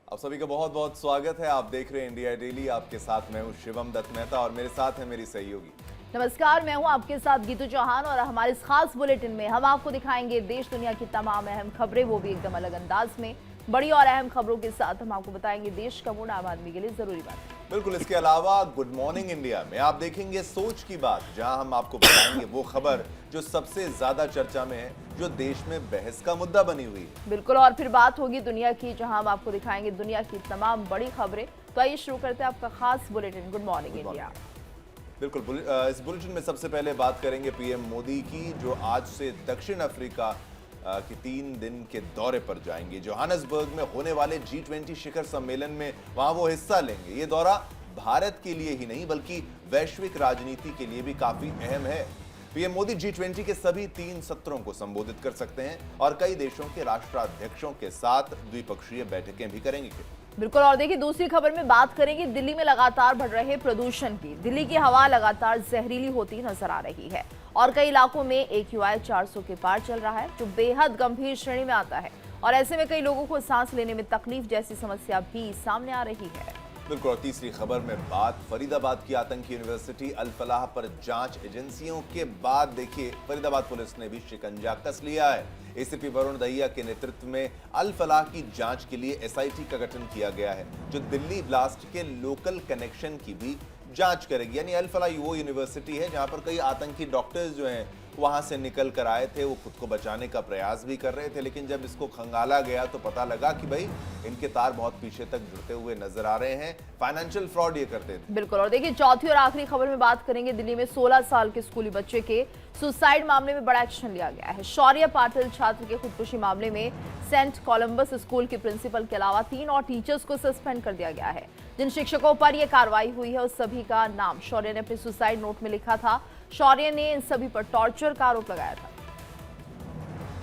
आप सभी का बहुत बहुत स्वागत है। आप देख रहे हैं इंडिया डेली। आपके साथ मैं हूं शिवम दत्त मेहता और मेरे साथ है मेरी सहयोगी। नमस्कार, मैं हूं आपके साथ गीतू चौहान और हमारे इस खास बुलेटिन में हम आपको दिखाएंगे देश दुनिया की तमाम अहम खबरें, वो भी एकदम अलग अंदाज में। बड़ी और अहम खबरों के साथ हम आपको बताएंगे देश का मूड आम आदमी के लिए जरूरी बात। बिल्कुल। इसके अलावा गुड मॉर्निंग इंडिया में आप देखेंगे सोच की बात, जहां हम आपको बताएंगे वो खबर जो सबसे ज्यादा चर्चा में है, जो देश में बहस का मुद्दा बनी हुई है। बिल्कुल, और फिर बात होगी दुनिया की, जहां हम आपको दिखाएंगे दुनिया की तमाम बड़ी खबरें। तो आइए शुरू करते हैं आपका खास बुलेटिन गुड मॉर्निंग इंडिया। बिल्कुल। इस बुलेटिन में सबसे पहले बात करेंगे पीएम मोदी की, जो आज से दक्षिण अफ्रीका की 3 दिन के दौरे पर जाएंगे। जोहान्सबर्ग में होने वाले G20 शिखर सम्मेलन में वहां वो हिस्सा लेंगे। ये दौरा भारत के लिए ही नहीं बल्कि वैश्विक राजनीति के लिए भी काफी अहम है। पीएम मोदी G20 के सभी 3 सत्रों को संबोधित कर सकते हैं और कई देशों के राष्ट्राध्यक्षों के साथ द्विपक्षीय बैठकें भी करेंगे। बिल्कुल, और देखिए दूसरी खबर में बात करेंगे दिल्ली में लगातार बढ़ रहे प्रदूषण की। दिल्ली की हवा लगातार जहरीली होती नजर आ रही है और कई इलाकों में AQI 400 के पार चल रहा है, जो बेहद गंभीर श्रेणी में आता है। और ऐसे में कई लोगों को सांस लेने में तकलीफ जैसी समस्या भी सामने आ रही है। बिल्कुल। और तीसरी खबर में बात फरीदाबाद की आतंकी यूनिवर्सिटी अल फलाह पर जांच एजेंसियों के बाद देखिए फरीदाबाद पुलिस ने भी शिकंजा कस लिया है। एसीपी वरुण दहिया के नेतृत्व में अल फलाह की जांच के लिए SIT का गठन किया गया है, जो दिल्ली ब्लास्ट के लोकल कनेक्शन की भी जांच करेगी। यानी अल फलाह वो यूनिवर्सिटी है जहां पर कई आतंकी डॉक्टर्स जो हैं वहां से निकल कर आए थे। वो खुद को बचाने का प्रयास भी कर रहे थे, लेकिन जब इसको खंगाला गया तो पता लगा कि भाई इनके तार बहुत पीछे तक जुड़ते हुए नजर आ रहे हैं। फाइनेंशियल फ्रॉड ये करते थे। बिल्कुल, और देखिए चौथी और आखिरी खबर में बात करेंगे दिल्ली में 16 साल के स्कूली बच्चे के सुसाइड मामले में बड़ा एक्शन लिया गया है। शौर्य पाटिल छात्र के खुदकुशी मामले में सेंट कोलंबस स्कूल के प्रिंसिपल के अलावा 3 और टीचर्स को सस्पेंड कर दिया गया है। जिन शिक्षकों पर यह कार्रवाई हुई है उस सभी का नाम शौर्य ने अपने सुसाइड नोट में लिखा था। शौर्य ने इन सभी पर टॉर्चर का आरोप लगाया था।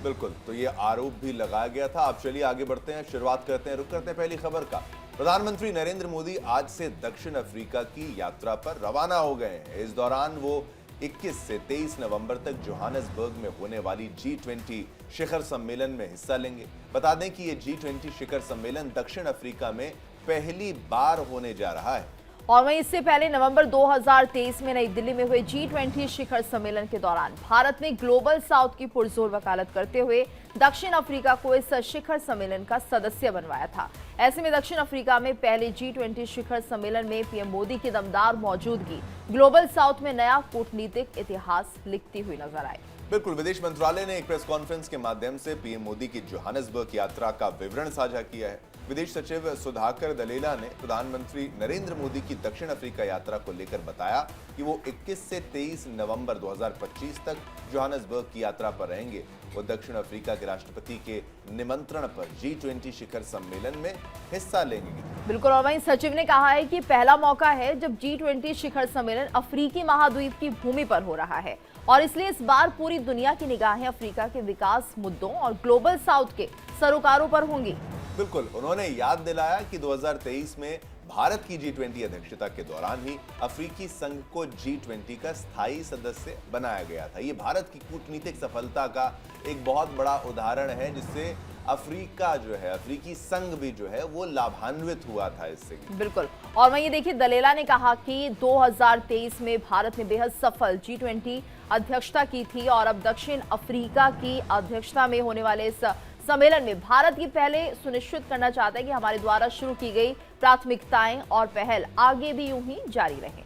बिल्कुल, तो ये आरोप भी लगाया गया था। अब चलिए आगे बढ़ते हैं, शुरुआत करते हैं, रुक करते हैं पहली खबर का। प्रधानमंत्री नरेंद्र मोदी आज से दक्षिण अफ्रीका की यात्रा पर रवाना हो गए हैं। इस दौरान वो 21 से 23 नवंबर तक जोहान्सबर्ग में होने वाली G20 शिखर सम्मेलन में हिस्सा लेंगे। बता दें कि ये G20 शिखर सम्मेलन दक्षिण अफ्रीका में पहली बार होने जा रहा है। और वहीं इससे पहले नवंबर 2023 में नई दिल्ली में हुए G20 शिखर सम्मेलन के दौरान भारत ने ग्लोबल साउथ की पुरजोर वकालत करते हुए दक्षिण अफ्रीका को इस शिखर सम्मेलन का सदस्य बनवाया था। ऐसे में दक्षिण अफ्रीका में पहले G20 शिखर सम्मेलन में पीएम मोदी की दमदार मौजूदगी ग्लोबल साउथ में नया कूटनीतिक इतिहास लिखती हुई नजर आई। बिल्कुल। विदेश मंत्रालय ने एक प्रेस कॉन्फ्रेंस के माध्यम से पीएम मोदी की जोहान्सबर्ग यात्रा का विवरण साझा किया है। विदेश सचिव सुधाकर दलेला ने प्रधानमंत्री नरेंद्र मोदी की दक्षिण अफ्रीका यात्रा को लेकर बताया कि वो 21 से 23 नवंबर 2025 तक जोहान्सबर्ग की यात्रा पर रहेंगे। वो दक्षिण अफ्रीका के राष्ट्रपति के निमंत्रण पर G20 शिखर सम्मेलन में हिस्सा लेंगे। बिल्कुल, और वहीं सचिव ने कहा है कि पहला मौका है जब G20 शिखर सम्मेलन अफ्रीकी महाद्वीप की भूमि पर हो रहा है और इसलिए इस बार पूरी दुनिया की निगाहें अफ्रीका के विकास मुद्दों और ग्लोबल साउथ के सरोकारों पर होंगी। बिल्कुल। उन्होंने याद दिलाया कि 2023 में भारत की G20 अध्यक्षता के दौरान ही अफ्रीकी संघ को G20 का स्थायी सदस्य बनाया गया था। ये भारत की कूटनीतिक सफलता का एक बहुत बड़ा उदाहरण है, जिससे अफ्रीका जो है, अफ्रीकी संघ भी जो है वो लाभान्वित हुआ था इससे। बिल्कुल, और वहीं देखिए दलेला ने कहा कि 2023 में भारत ने बेहद सफल G20 अध्यक्षता की थी और अब दक्षिण अफ्रीका की अध्यक्षता में होने वाले इस सम्मेलन में भारत ये पहले सुनिश्चित करना चाहता है कि हमारे द्वारा शुरू की गई प्राथमिकताएं और पहल आगे भी यूं ही जारी रहें।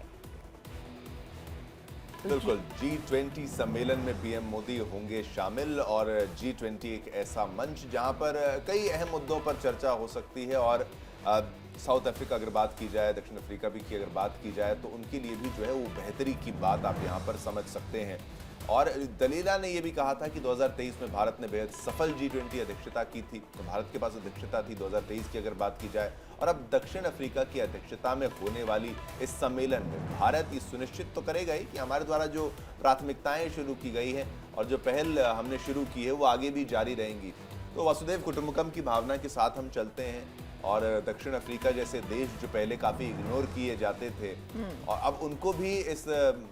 बिल्कुल। G20 सम्मेलन में पीएम मोदी होंगे शामिल और G20 एक ऐसा मंच जहां पर कई अहम मुद्दों पर चर्चा हो सकती है। और साउथ अफ्रीका अगर बात की जाए, दक्षिण अफ्रीका भी की अगर बात की जाए, तो उनके लिए भी जो है वो बेहतरी की बात आप यहाँ पर समझ सकते हैं। और दलीला ने यह भी कहा था कि 2023 में भारत ने बेहद सफल G20 अध्यक्षता की थी। तो भारत के पास अध्यक्षता थी 2023 की अगर बात की जाए, और अब दक्षिण अफ्रीका की अध्यक्षता में होने वाली इस सम्मेलन में भारत ये सुनिश्चित तो करेगा ही कि हमारे द्वारा जो प्राथमिकताएं शुरू की गई हैं और जो पहल हमने शुरू की है वो आगे भी जारी रहेंगी। तो वसुधैव कुटुंबकम की भावना के साथ हम चलते हैं और दक्षिण अफ्रीका जैसे देश जो पहले काफी इग्नोर किए जाते थे और अब उनको भी इस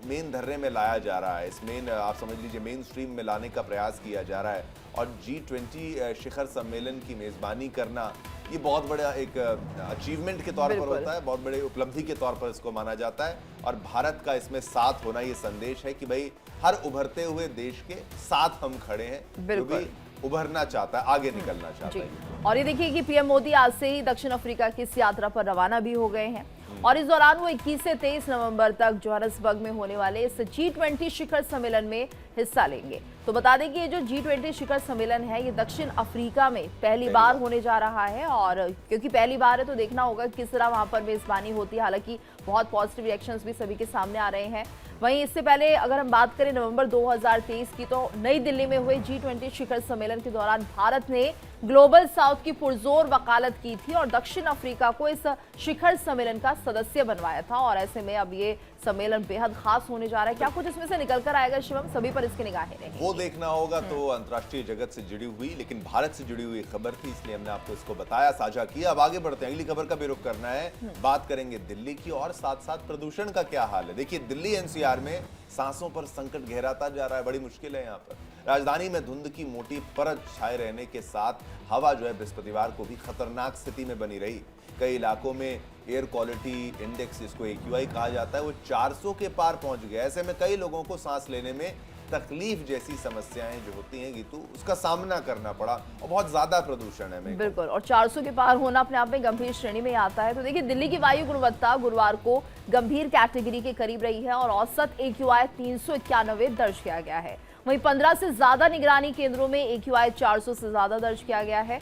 मेन धर्रे में लाया जा रहा है, इस मेन आप समझ लीजिए मेन स्ट्रीम में लाने का प्रयास किया जा रहा है। और G20 शिखर सम्मेलन की मेजबानी करना ये बहुत बड़ा एक अचीवमेंट के तौर पर बिल्कुल। होता है, बहुत बड़े उपलब्धि के तौर पर इसको माना जाता है। और भारत का इसमें साथ होना ये संदेश है कि भाई हर उभरते हुए देश के साथ हम खड़े हैं, जो बिल्कुल। भी उभरना चाहता है, आगे निकलना चाहता जी। है। और ये देखिए कि पीएम मोदी आज से ही दक्षिण अफ्रीका की इस यात्रा पर रवाना भी हो गए हैं और इस दौरान वो 21 से 23 नवंबर तक जोहान्सबर्ग में होने वाले इस G20 शिखर सम्मेलन में हिस्सा लेंगे। तो बता दें कि ये जो G20 शिखर सम्मेलन है ये दक्षिण अफ्रीका में पहली बार होने जा रहा है और क्योंकि पहली बार है तो देखना होगा किस तरह वहां पर मेजबानी होती है। हालांकि बहुत पॉजिटिव रिएक्शंस भी सभी के सामने आ रहे हैं। वहीं इससे पहले अगर हम बात करें नवंबर 2023 की, तो नई दिल्ली में हुए G20 शिखर सम्मेलन के दौरान भारत ने ग्लोबल साउथ की पुरजोर वकालत की थी और दक्षिण अफ्रीका को इस शिखर सम्मेलन का सदस्य बनवाया था। और ऐसे में अब ये सम्मेलन बेहद खास होने जा रहा है। क्या कुछ इसमें से निकल कर आएगा शिवम, सभी पर इसकी निगाहें रहेंगी। वो देखना होगा। तो अंतर्राष्ट्रीय जगत से जुड़ी हुई लेकिन भारत से जुड़ी हुई खबर थी, इसलिए हमने आपको इसको बताया, साझा किया। अब आगे बढ़ते हैं, अगली खबर का भी रुख करना है। बात करेंगे दिल्ली की और साथ साथ प्रदूषण का क्या हाल है। देखिए दिल्ली एनसीआर में सांसों पर संकट गहराता जा रहा है, बड़ी मुश्किल है यहाँ पर। राजधानी में धुंध की मोटी परत छाए रहने के साथ हवा जो है बृहस्पतिवार को भी खतरनाक स्थिति में बनी रही। कई इलाकों में एयर क्वालिटी इंडेक्स, इसको AQI कहा जाता है, वो 400 के पार पहुंच गया। ऐसे में कई लोगों को सांस लेने में तकलीफ जैसी समस्याएं जो होती हैं गीतू, उसका सामना करना पड़ा और बहुत ज्यादा प्रदूषण है। बिल्कुल, और 400 के पार होना अपने आप में गंभीर श्रेणी में आता है। तो देखिए दिल्ली की वायु गुणवत्ता गुरुवार को गंभीर कैटेगरी के करीब रही है और औसत AQI 391 दर्ज किया गया है। वहीं 15 से ज्यादा निगरानी केंद्रों में AQI 400 से ज्यादा दर्ज किया गया है।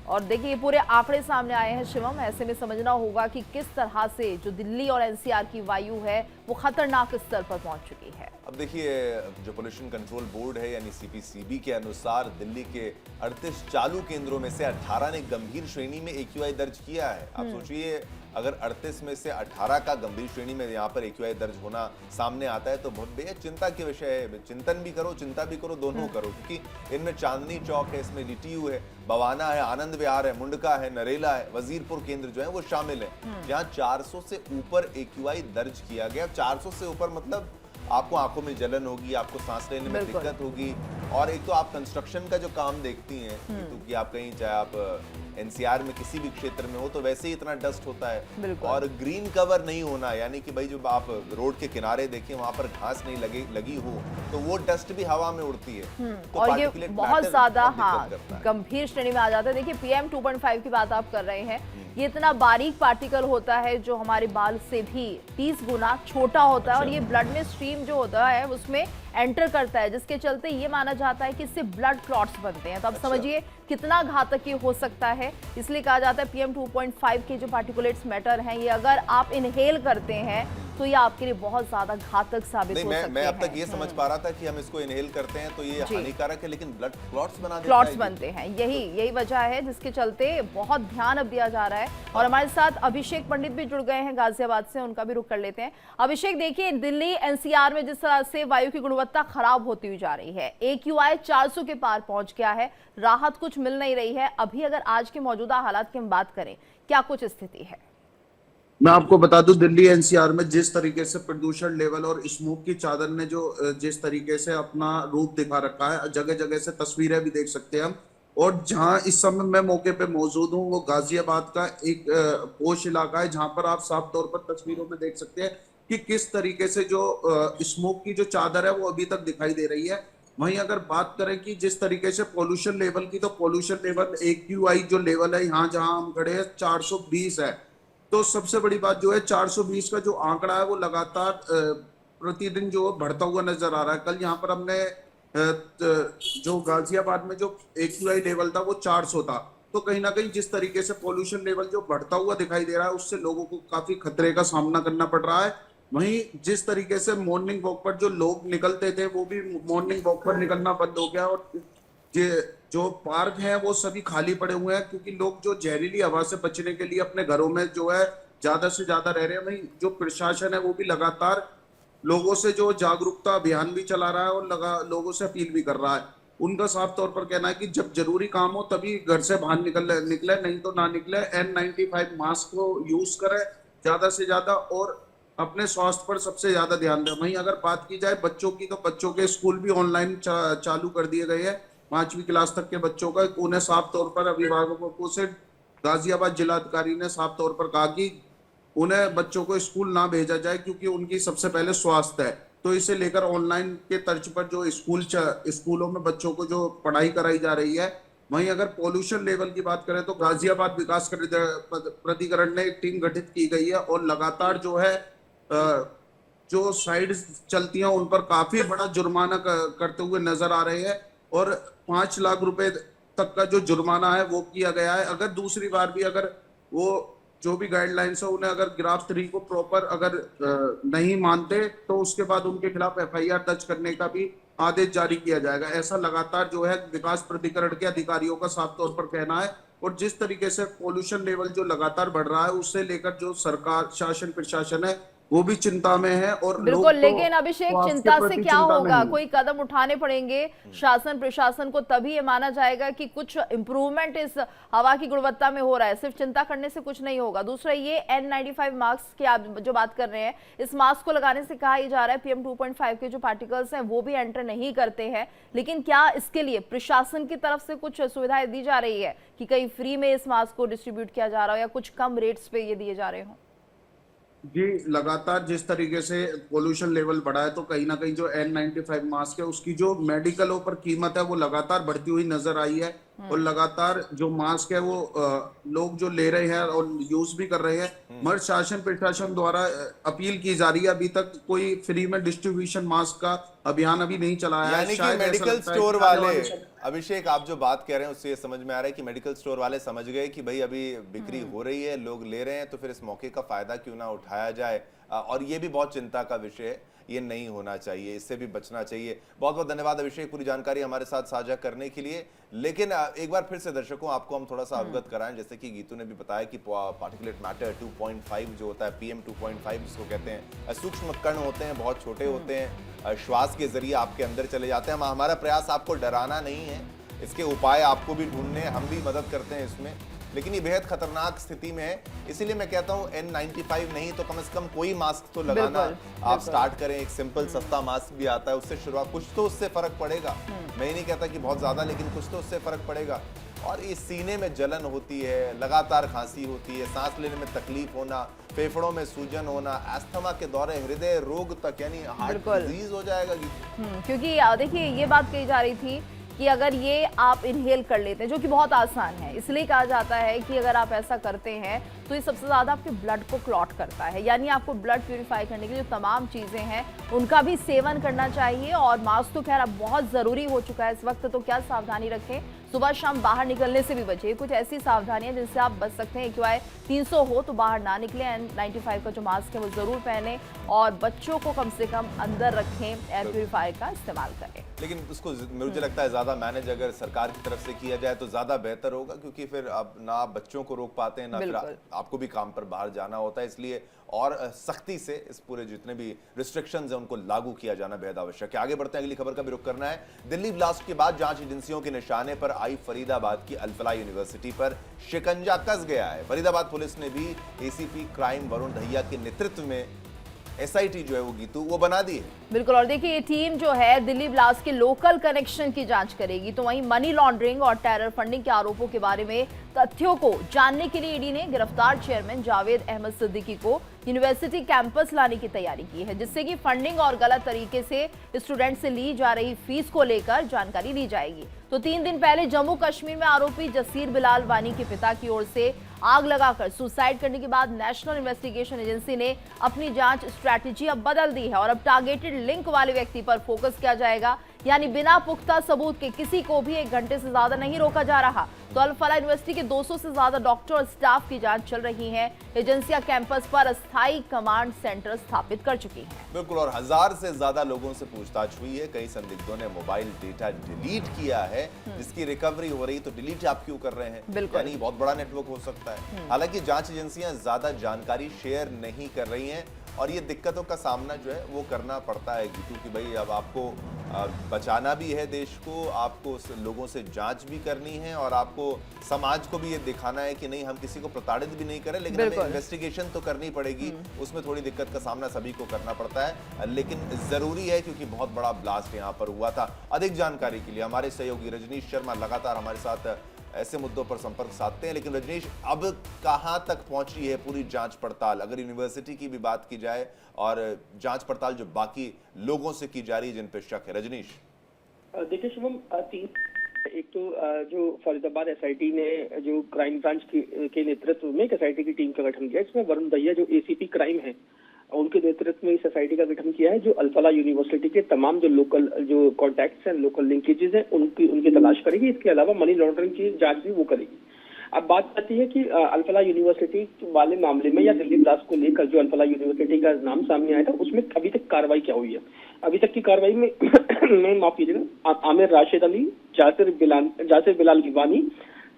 और देखिए ये पूरे आंकड़े सामने आए हैं शिवम, ऐसे में समझना होगा कि किस तरह से जो दिल्ली और NCR की वायु है वो खतरनाक स्तर पर पहुंच चुकी है। अब देखिए जो पोल्यूशन कंट्रोल बोर्ड है यानी CPCB के अनुसार दिल्ली के 38 चालू केंद्रों में से 18 ने गंभीर श्रेणी में AQI दर्ज किया है। आप सोचिए अगर 38 में से 18 का गंभीर श्रेणी में यहाँ पर AQI दर्ज होना सामने आता है तो बहुत बेहद चिंता के विषय है। चिंतन भी करो, चिंता भी करो, दोनों करो, क्योंकि इनमें चांदनी चौक है, इसमें DTU है, बवाना है, आनंद विहार है, मुंडका है, नरेला है, वजीरपुर केंद्र जो है वो शामिल है, जहाँ 400 से ऊपर AQI दर्ज किया गया। 400 से ऊपर मतलब आपको आंखों में जलन होगी, आपको सांस लेने में दिक्कत होगी। और एक तो आप कंस्ट्रक्शन का जो काम देखती हैं क्योंकि आप कहीं चाहे आप NCR में किसी भी क्षेत्र में हो तो वैसे ही इतना डस्ट होता है और ग्रीन कवर नहीं होना, यानी कि भाई जो आप रोड के किनारे देखें वहां पर घास नहीं लगी हो तो वो डस्ट भी हवा में उड़ती है। तो और ये बहुत ज्यादा गंभीर श्रेणी में आ जाता है। देखिए PM 2.5 की बात आप कर रहे हैं, ये इतना बारीक पार्टिकल होता है जो हमारे बाल से भी 30 गुना छोटा होता है और ये ब्लड में स्ट्रीम जो होता है उसमें एंटर करता है, जिसके चलते ये माना जाता है कि इससे ब्लड क्लॉट्स बनते हैं। तो अब समझिए कितना घातक ये हो सकता है। इसलिए कहा जाता है PM 2.5 के जो पार्टिकुलेट्स मैटर हैं ये अगर आप इनहेल करते हैं तो ये आपके लिए बहुत ज्यादा घातक साबित हो सकते हैं। मैं अब तक ये समझ पा रहा था कि हम इसको इनहेल करते हैं तो ये हानिकारक है, लेकिन ब्लड क्लॉट्स क्लॉट्स बनते हैं, यही वजह है जिसके चलते बहुत ध्यान अब दिया जा रहा है। और हमारे साथ अभिषेक पंडित भी जुड़ गए हैं गाजियाबाद से, उनका भी रुख कर लेते हैं। अभिषेक, देखिए दिल्ली NCR में जिस तरह से वायु की गुणवत्ता खराब होती हुई जा रही है, AQI 400 के पार पहुंच गया है, राहत कुछ मिल नहीं रही है। अभी अगर आज के मौजूदा हालात की हम बात करें, क्या कुछ स्थिति है? मैं आपको बता दूं दिल्ली NCR में जिस तरीके से प्रदूषण लेवल और स्मोक की चादर ने जो जिस तरीके से अपना रूप दिखा रखा है, जगह जगह से तस्वीरें भी देख सकते हैं हम। और जहां इस समय मैं मौके पे मौजूद हूं वो गाजियाबाद का एक पोश इलाका है, जहां पर आप साफ तौर पर तस्वीरों में देख सकते हैं कि किस तरीके से जो स्मोक की जो चादर है वो अभी तक दिखाई दे रही है। वहीं अगर बात करें कि जिस तरीके से पोल्यूशन लेवल की, तो पोल्यूशन लेवल AQI जो लेवल है यहाँ जहां हम खड़े हैं 420 है। तो सबसे बड़ी बात जो है 420 का जो आंकड़ा है वो लगातार प्रतिदिन जो बढ़ता हुआ नजर आ रहा है। कल यहाँ पर हमने जो गाजियाबाद में जो AQI लेवल था वो 400 था। तो कहीं ना कहीं जिस तरीके से पोल्यूशन लेवल जो बढ़ता हुआ दिखाई दे रहा है उससे लोगों को काफी खतरे का सामना करना पड़ रहा है। वहीं जिस तरीके से मॉर्निंग वॉक पर जो लोग निकलते थे वो भी मॉर्निंग वॉक पर निकलना बंद हो गया और जो पार्क हैं वो सभी खाली पड़े हुए हैं, क्योंकि लोग जो जहरीली हवा से बचने के लिए अपने घरों में जो है ज्यादा से ज्यादा रह रहे हैं। वहीं जो प्रशासन है वो भी लगातार लोगों से जो जागरूकता अभियान भी चला रहा है और लोगों से अपील भी कर रहा है। उनका साफ तौर पर कहना है कि जब जरूरी काम हो तभी घर से बाहर निकले, नहीं तो ना निकले। N95 मास्क को यूज करें ज्यादा से ज्यादा और अपने स्वास्थ्य पर सबसे ज्यादा ध्यान दें। वहीं अगर बात की जाए बच्चों की, तो बच्चों के स्कूल भी ऑनलाइन चालू कर दिए गए हैं। 5वीं क्लास तक के बच्चों का उन्हें साफ तौर पर अभिभावकों से गाजियाबाद जिलाधिकारी ने साफ तौर पर कहा कि उन्हें बच्चों को स्कूल ना भेजा जाए क्योंकि उनकी सबसे पहले स्वास्थ्य है। तो इसे लेकर ऑनलाइन के तर्ज पर जो स्कूलों में बच्चों को जो पढ़ाई कराई जा रही है, वहीं अगर पॉल्यूशन लेवल की बात करें तो गाजियाबाद विकास प्राधिकरण ने एक टीम गठित की गई है और लगातार जो है जो साइड चलती हैं उन पर काफी बड़ा जुर्माना करते हुए नजर आ रहे हैं और 5 लाख रुपए तक का जो जुर्माना है वो किया गया है। अगर दूसरी बार भी अगर वो जो भी गाइडलाइंस है उन्हें अगर ग्राफ 3 को प्रॉपर अगर नहीं मानते तो उसके बाद उनके खिलाफ एफआईआर दर्ज करने का भी आदेश जारी किया जाएगा। ऐसा लगातार जो है विकास प्राधिकरण के अधिकारियों का साफ तौर पर कहना है। और जिस तरीके से पोल्यूशन लेवल जो लगातार बढ़ रहा है उससे लेकर जो सरकार शासन प्रशासन है वो भी चिंता में है और बिल्कुल। लोग लेकिन अभिषेक, चिंता से क्या होगा? हैं। कोई कदम उठाने पड़ेंगे शासन प्रशासन को, तभी ये माना जाएगा कि कुछ इंप्रूवमेंट इस हवा की गुणवत्ता में हो रहा है। सिर्फ चिंता करने से कुछ नहीं होगा। दूसरा, ये N95 मास्क की आप जो बात कर रहे हैं, इस मास्क को लगाने से कहा जा रहा है PM 2.5 के जो पार्टिकल्स हैं वो भी एंटर नहीं करते हैं। लेकिन क्या इसके लिए प्रशासन की तरफ से कुछ सुविधाएं दी जा रही है कि कहीं फ्री में इस मास्क को डिस्ट्रीब्यूट किया जा रहा हो या कुछ कम रेट्स पे ये दिए जा रहे हो? जी, लगातार जिस तरीके से पोल्यूशन लेवल बढ़ा है तो कहीं ना कहीं जो N95 मास्क है उसकी जो मेडिकलों पर कीमत है वो लगातार बढ़ती हुई नजर आई है और लगातार जो मास्क है वो लोग जो ले रहे हैं और यूज भी कर रहे हैं। मगर शासन प्रशासन द्वारा अपील की जा रही है, अभी तक कोई फ्री में डिस्ट्रीब्यूशन मास्क का अभियान अभी नहीं चलाया है। यानी कि शायद ऐसा मेडिकल लगता है स्टोर कि आने वाले, वाले अभिषेक आप जो बात कह रहे हैं उससे ये समझ में आ रहा है कि मेडिकल स्टोर वाले समझ गए कि भाई अभी बिक्री हो रही है, लोग ले रहे हैं, तो फिर इस मौके का फायदा क्यों ना उठाया जाए। और ये भी बहुत चिंता का विषय है, ये नहीं होना चाहिए, इससे भी बचना चाहिए। बहुत बहुत धन्यवाद अभिषेक पूरी जानकारी हमारे साथ साझा करने के लिए। लेकिन एक बार फिर से दर्शकों आपको हम थोड़ा सा अवगत कराएं, जैसे कि गीतू ने भी बताया कि पार्टिकुलेट मैटर 2.5 जो होता है PM 2.5 जिसको कहते हैं, सूक्ष्म कण होते हैं, बहुत छोटे होते हैं, श्वास के जरिए आपके अंदर चले जाते हैं। हमारा प्रयास आपको डराना नहीं है, इसके उपाय आपको भी ढूंढने, हम भी मदद करते हैं इसमें, लेकिन ये बेहद खतरनाक स्थिति में है। इसीलिए मैं कहता हूं N95 नहीं तो कम से कम कोई मास्क तो लगाना आप स्टार्ट करें। एक सिंपल सस्ता मास्क भी आता है, उससे शुरुआत, कुछ तो उससे फर्क पड़ेगा। मैं ही नहीं कहता कि बहुत ज्यादा, लेकिन कुछ तो उससे फर्क पड़ेगा। और इस सीने में जलन होती है, लगातार खांसी होती है, सांस लेने में तकलीफ होना, फेफड़ों में सूजन होना, अस्थमा के दौरे, हृदय रोग तक, यानी हार्ट डिजीज हो जाएगा। क्योंकि देखिए ये बात कही जा रही थी कि अगर ये आप इनहेल कर लेते हैं, जो कि बहुत आसान है, इसलिए कहा जाता है कि अगर आप ऐसा करते हैं तो ये सबसे ज़्यादा आपके ब्लड को क्लॉट करता है। यानी आपको ब्लड प्यूरिफाई करने के लिए जो तमाम चीज़ें हैं उनका भी सेवन करना चाहिए। और मास्क तो खैर अब बहुत ज़रूरी हो चुका है इस वक्त, तो क्या सावधानी रखें, सुबह शाम बाहर निकलने से भी बचें। कुछ ऐसी सावधानियां जिनसे आप बच सकते हैं। AQI 300 हो तो बाहर ना निकले, N95 का जो मास्क है वो ज़रूर पहने और बच्चों को कम से कम अंदर रखें, एयर प्यूरिफायर का इस्तेमाल करें। लेकिन उसको मुझे लगता है ज़्यादा मैनेज अगर सरकार की तरफ से किया जाए तो ज़्यादा बेहतर होगा, क्योंकि फिर अब ना आप बच्चों को रोक पाते हैं, ना फिर आपको भी काम पर बाहर जाना होता है। इसलिए और सख्ती से इस पूरे जितने भी रिस्ट्रिक्शंस हैं उनको लागू किया जाना बेहद आवश्यक है। आगे बढ़ते हैं, अगली खबर का भी रुख करना है। दिल्ली ब्लास्ट के बाद जांच एजेंसियों के निशाने पर आई फरीदाबाद की अल-फलाह यूनिवर्सिटी पर शिकंजा कस गया है। फरीदाबाद पुलिस ने भी ACP क्राइम वरुण दहिया के नेतृत्व में SIT जो है वो गीतू वो बना दी है। बिल्कुल। और देखिए ये टीम जो है दिल्ली ब्लास्ट के लोकल कनेक्शन की जांच करेगी, तो वहीं मनी लॉन्ड्रिंग और टेरर फंडिंग के आरोपों के बारे में तथ्यों को जानने के लिए ईडी ने गिरफ्तार चेयरमैन जावेद अहमद सिद्दीकी को यूनिवर्सिटी कैंपस लाने की तैयारी की है, जिससे कि फंडिंग और गलत तरीके से स्टूडेंट से ली जा रही फीस को लेकर जानकारी ली जाएगी। तो 3 दिन पहले जम्मू कश्मीर में आरोपी जसीर बिलाल वानी के पिता की ओर से आग लगाकर सुसाइड करने के बाद नेशनल इन्वेस्टिगेशन एजेंसी ने अपनी जांच स्ट्रैटेजी अब बदल दी है और अब टारगेटेड लिंक वाले व्यक्ति पर फोकस किया जाएगा। यानी बिना पुख्ता सबूत के किसी को भी 1 घंटे से ज्यादा नहीं रोका जा रहा। तो अल-फलाह यूनिवर्सिटी के 200 से ज्यादा डॉक्टर और स्टाफ की जांच चल रही है। एजेंसियां कैंपस पर अस्थायी कमांड सेंटर स्थापित कर चुकी हैं। बिल्कुल। और 1000 से ज्यादा लोगों से पूछताछ हुई है। कई संदिग्धों ने मोबाइल डेटा डिलीट किया है, जिसकी रिकवरी हो रही, तो डिलीट आप क्यों कर रहे हैं? यानी बहुत बड़ा नेटवर्क हो सकता है। हालांकि जांच एजेंसियां ज्यादा जानकारी शेयर नहीं कर रही हैं और ये दिक्कतों का सामना जो है वो करना पड़ता है गीतू कि भाई अब आपको बचाना भी है देश को, आपको लोगों से जांच भी करनी है और आपको समाज को भी ये दिखाना है कि नहीं हम किसी को प्रताड़ित भी नहीं करें, लेकिन हमें इन्वेस्टिगेशन तो करनी पड़ेगी। उसमें थोड़ी दिक्कत का सामना सभी को करना पड़ता है, लेकिन जरूरी है क्योंकि बहुत बड़ा ब्लास्ट यहाँ पर हुआ था। अधिक जानकारी के लिए हमारे सहयोगी रजनीश शर्मा लगातार हमारे साथ ऐसे मुद्दों पर संपर्क साधते हैं। लेकिन रजनीश, अब कहां तक पहुंची है पूरी जांच पड़ताल, अगर यूनिवर्सिटी की भी बात की जाए और जांच पड़ताल जो बाकी लोगों से की जा रही है जिन पर शक है? रजनीश, देखिए शुभम, एक तो जो फरीदाबाद एसआईटी ने जो क्राइम ब्रांच के नेतृत्व में एक एसआईटी की टीम का गठन किया, इसमें वरुण दहिया जो एसीपी क्राइम है उनके नेतृत्व में इस एसआईटी का गठन किया है, जो अल्फला यूनिवर्सिटी के तमाम जो लोकल जो कॉन्टैक्ट्स हैं, लोकल लिंकेजेस हैं, उनकी तलाश करेगी। इसके अलावा मनी लॉन्ड्रिंग की जांच भी वो करेगी। अब बात आती है कि अल्फला यूनिवर्सिटी वाले मामले में या दिल्ली ब्लास्ट को लेकर जो अल्फला यूनिवर्सिटी का नाम सामने आया था, उसमें अभी तक कार्रवाई क्या हुई है? अभी तक की कार्रवाई में माफ कीजिएगा, आमिर राशिद अली, जासिर बिलाल गिवानी,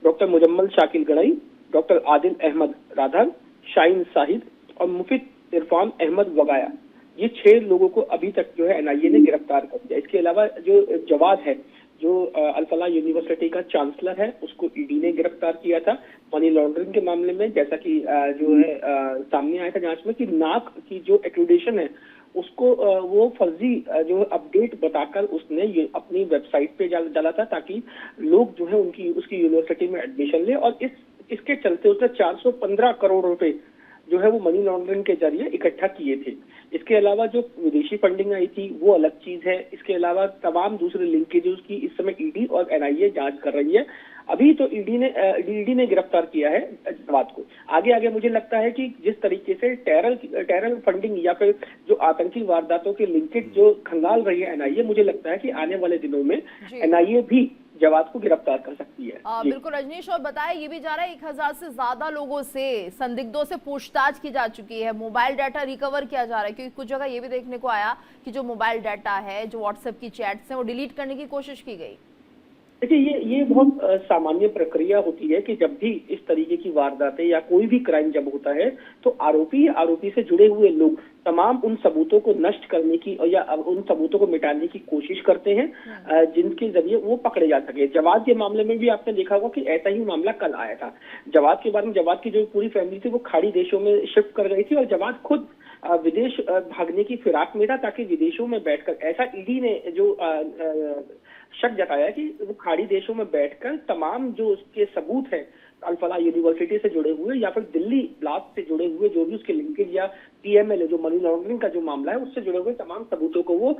डॉक्टर मुजम्मल शाकिल गड़ई, डॉक्टर आदिल अहमद राधर, शाहीन साहिद और मुफीद इरफान अहमद वगाया, ये 6 लोगों को अभी तक जो है एनआईए ने गिरफ्तार कर दिया। इसके अलावा जो जवाद है, जो अल्फला यूनिवर्सिटी का चांसलर है, उसको ईडी ने गिरफ्तार किया था मनी लॉन्ड्रिंग के मामले में। जैसा कि जो है सामने आया था जांच में कि नाक की जो एक्रेडिटेशन है उसको वो फर्जी जो अपडेट बताकर उसने ये अपनी वेबसाइट पे डाला था, ताकि लोग जो है उसकी यूनिवर्सिटी में एडमिशन ले। और इसके चलते उसने 415 करोड़ रुपए जो है वो मनी लॉन्ड्रिंग के जरिए इकट्ठा किए थे। इसके अलावा जो विदेशी फंडिंग आई थी वो अलग चीज है। इसके अलावा तमाम दूसरे लिंकेजेस की इस समय ईडी और एनआईए जांच कर रही है। अभी तो ईडी ने गिरफ्तार किया है जवाद को। आगे मुझे लगता है कि जिस तरीके से टेरर फंडिंग या फिर जो आतंकी वारदातों के लिंकेज जो खंगाल रही है एनआईए, मुझे लगता है कि आने वाले दिनों में एनआईए भी जवाद को गिरफ्तार कर सकती है। बिल्कुल रजनीश, और बताया ये भी जा रहा है 1000 से ज्यादा लोगों से, संदिग्धों से पूछताछ की जा चुकी है, मोबाइल डाटा रिकवर किया जा रहा है, क्योंकि कुछ जगह ये भी देखने को आया कि जो मोबाइल डाटा है, जो व्हाट्सएप की चैट्स हैं, वो डिलीट करने की कोशिश की गई। देखिए ये बहुत सामान्य प्रक्रिया होती है कि जब भी इस तरीके की वारदातें या कोई भी क्राइम जब होता है तो आरोपी से जुड़े हुए लोग तमाम उन सबूतों को नष्ट करने की या उन सबूतों को मिटाने की कोशिश करते हैं जिनके जरिए वो पकड़े जा सके। जवाद के मामले में भी आपने देखा होगा कि ऐसा ही मामला कल आया था। जवाद के बारे में जवाद की जो पूरी फैमिली थी वो खाड़ी देशों में शिफ्ट कर गई थी और जवाद खुद विदेश भागने की फिराक में था, ताकि विदेशों में बैठकर, ऐसा ईडी ने जो शक जताया कि वो खाड़ी देशों में बैठकर तमाम जो उसके सबूत है अल्फला यूनिवर्सिटी से जुड़े हुए या फिर दिल्ली ब्लास्ट से जुड़े हुए जो भी उसके लिंकेज या पीएमएल जो मनी लॉन्ड्रिंग का जो मामला है उससे जुड़े हुए तमाम सबूतों को वो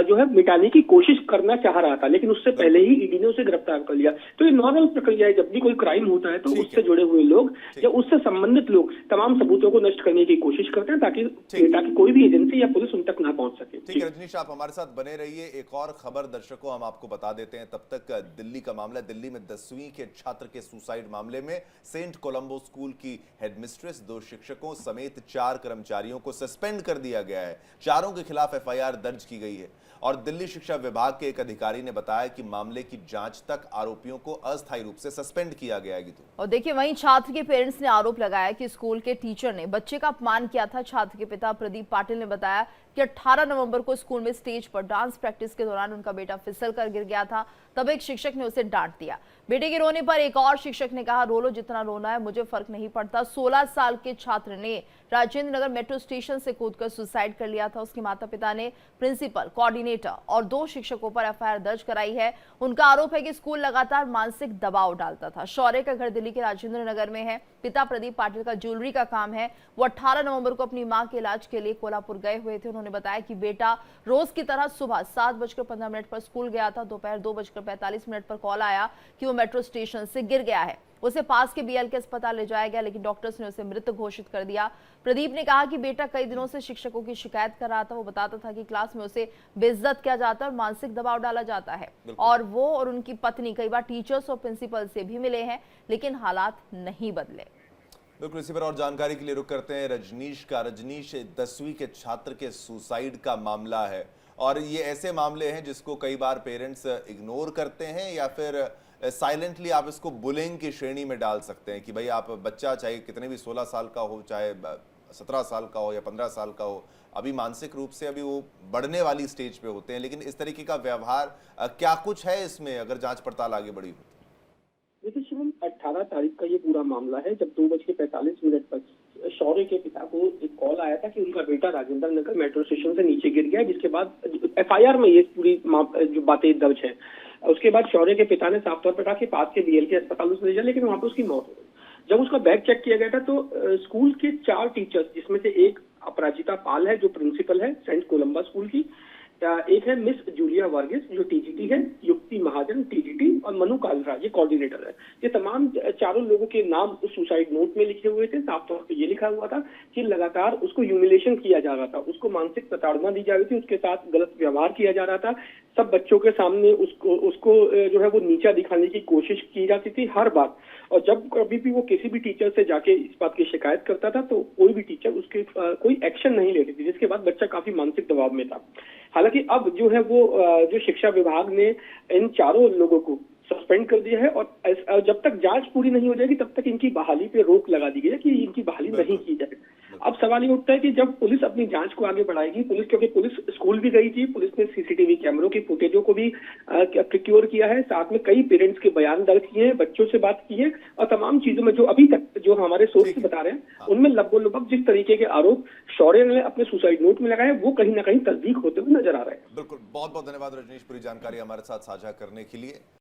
जो है मिटाने की कोशिश करना चाह रहा था, लेकिन उससे पहले ही ईडी ने उसे गिरफ्तार कर लिया। तो ये नॉर्मल प्रक्रिया है, जब भी कोई क्राइम होता है तो उससे जुड़े हुए लोग या उससे संबंधित लोग तमाम सबूतों को नष्ट करने की कोशिश करते हैं ताकि कोई भी एजेंसी या पुलिस उन तक ना पहुंच सके। ठीक है रजनीश, आप हमारे साथ बने रहिए। एक और खबर दर्शकों हम आपको बता देते हैं, तब तक दिल्ली का मामला, दिल्ली में 10वीं के छात्र के सुसाइड मामले में सेंट कोलंबो स्कूल की हेडमिस्ट्रेस, 2 शिक्षकों समेत 4 कर्मचारियों को सस्पेंड कर दिया गया है। चारों के खिलाफ एफआईआर दर्ज की गई है और दिल्ली शिक्षा विभाग के एक अधिकारी ने बताया कि मामले की जांच तक आरोपियों को अस्थायी रूप से सस्पेंड किया गया है। और देखिए वहीं छात्र के पेरेंट्स ने आरोप लगाया कि स्कूल के टीचर ने बच्चे का अपमान किया था। छात्र के पिता प्रदीप पाटिल ने बताया कि 18 नवंबर को स्कूल में स्टेज पर डांस प्रैक्टिस के दौरान उनका बेटा फिसल कर गिर गया था, तब एक शिक्षक ने उसे डांट दिया। बेटे के रोने पर एक और शिक्षक ने कहा, रो लो जितना रोना है, मुझे फर्क नहीं पड़ता। 16 साल के छात्र ने राजेंद्र नगर मेट्रो स्टेशन से कूदकर सुसाइड कर लिया था। उसके माता पिता ने प्रिंसिपल, कोऑर्डिनेटर और 2 शिक्षकों पर एफआईआर दर्ज कराई है। उनका आरोप है कि स्कूल लगातार मानसिक दबाव डालता था। शौर्य का घर दिल्ली के राजेंद्र नगर में है। पिता प्रदीप पाटिल का ज्वेलरी का काम है। वो 18 नवंबर को अपनी मां के इलाज के लिए कोल्हापुर गए हुए थे। उन्होंने बताया कि बेटा रोज की तरह सुबह 7:15 पर स्कूल गया था। दोपहर 2:45 पर कॉल आया कि वो मेट्रो स्टेशन से गिर गया है। उसे पास के बीएल के अस्पताल ले जाया गया, लेकिन डॉक्टर्स ने उसे मृत घोषित कर दिया। प्रदीप ने कहा कि बेटा कई दिनों से शिक्षकों की शिकायत कर रहा था। वो बताता था कि क्लास में उसे बेइज्जत किया जाता है और मानसिक दबाव डाला जाता है। और वो और उनकी पत्नी कई बार टीचर्स और प्रिंसिपल से भी मिले हैं, लेकिन हालात नहीं बदले। बिल्कुल, इसी पर और जानकारी के लिए रुक करते हैं रजनीश का। रजनीश, 10वीं के छात्र के सुसाइड का मामला है और ये ऐसे मामले हैं जिसको कई बार पेरेंट्स इग्नोर करते हैं या फिर साइलेंटली आप इसको बुलिंग की श्रेणी में डाल सकते हैं कि भाई आप बच्चा चाहे कितने भी 16 साल का हो, चाहे 17 साल का हो या 15 साल का हो, अभी मानसिक रूप से अभी वो बढ़ने वाली स्टेज पे होते हैं। लेकिन इस तरीके का व्यवहार क्या कुछ है इसमें अगर जांच पड़ताल आगे बढ़ी हो? देखिए शिवम, 18 तारीख का ये पूरा मामला है जब 2:45 पर शौर्य के पिता को एक कॉल आया था कि उनका बेटा राजेंद्र नगर मेट्रो स्टेशन से नीचे गिर गया, जिसके बाद एफआईआर में ये पूरी जो बातें दर्ज है। उसके बाद शौर्य के पिता ने साफ तौर पर कहा कि पास के बीएलके अस्पताल से ले जाए, लेकिन वहां पर उसकी मौत हो गई। जब उसका बैग चेक किया गया था तो स्कूल के 4 टीचर्स, जिसमें से एक अपराजिता पाल है जो प्रिंसिपल है सेंट कोलंबा स्कूल की, एक है मिस जूलिया वर्गीस जो टीजीटी है, युक्ति महाजन टीजीटी और मनु कालरा ये कोऑर्डिनेटर है। ये तमाम चारों लोगों के नाम उस सुसाइड नोट में लिखे हुए थे। साफ तौर पे ये लिखा हुआ था कि लगातार उसको ह्यूमिलेशन किया जा रहा था, उसको मानसिक प्रताड़ना दी जा रही थी, उसके साथ गलत व्यवहार किया जा रहा था, सब बच्चों के सामने उसको जो है वो नीचा दिखाने की कोशिश की जाती थी हर बार। और जब कभी भी वो किसी भी टीचर से जाके इस बात की शिकायत करता था तो कोई भी टीचर उसके कोई एक्शन नहीं लेती थी, जिसके बाद बच्चा काफी मानसिक दबाव में था। हालांकि अब जो है वो जो शिक्षा विभाग ने इन चारों लोगों को सस्पेंड कर दिया है और जब तक जांच पूरी नहीं हो जाएगी तब तक इनकी बहाली पे रोक लगा दी गई है कि इनकी बहाली नहीं की जाए। अब सवाल ये उठता है कि जब पुलिस अपनी जांच को आगे बढ़ाएगी, क्योंकि पुलिस स्कूल भी गई थी, पुलिस ने सीसीटीवी कैमरों की फुटेजों को भी प्रिक्योर किया है, साथ में कई पेरेंट्स के बयान दर्ज किए हैं, बच्चों से बात की है और तमाम चीजों में जो अभी तक जो हमारे सोर्स बता रहे हैं उनमें लगभग जिस तरीके के आरोप शौर्य ने अपने सुसाइड नोट में लगाए वो कहीं ना कहीं तस्दीक होते हुए नजर आ रहे हैं। बिल्कुल, बहुत बहुत धन्यवाद रजनीश पूरी जानकारी हमारे साथ साझा करने के लिए।